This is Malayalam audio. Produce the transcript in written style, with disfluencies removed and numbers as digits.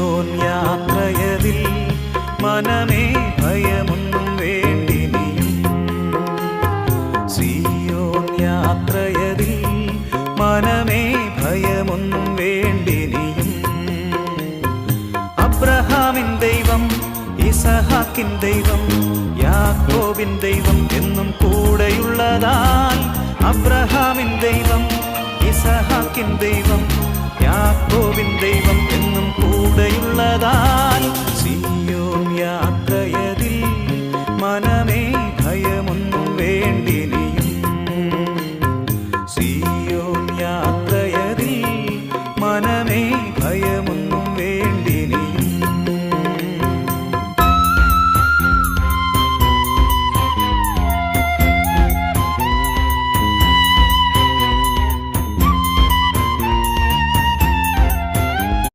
സിയോൻ യാത്രയതിൽ മനമേ ഭയമൊന്നും വേണ്ടിനിയും. സിയോൻ യാത്രയതിൽ മനമേ ഭയമൊന്നും വേണ്ടിനിയും. അബ്രഹാമിൻ ദൈവം, ഇസഹാക്കിൻ ദൈവം, യാക്കോബിൻ ദൈവം എന്നും കൂടെയുള്ളതാൽ. അബ്രഹാമിൻ ദൈവം, ഇസഹാക്കിൻ ദൈവം, യാക്കോബിൻ ദൈവം എന്നും കൂടെയുള്ളതാൽ.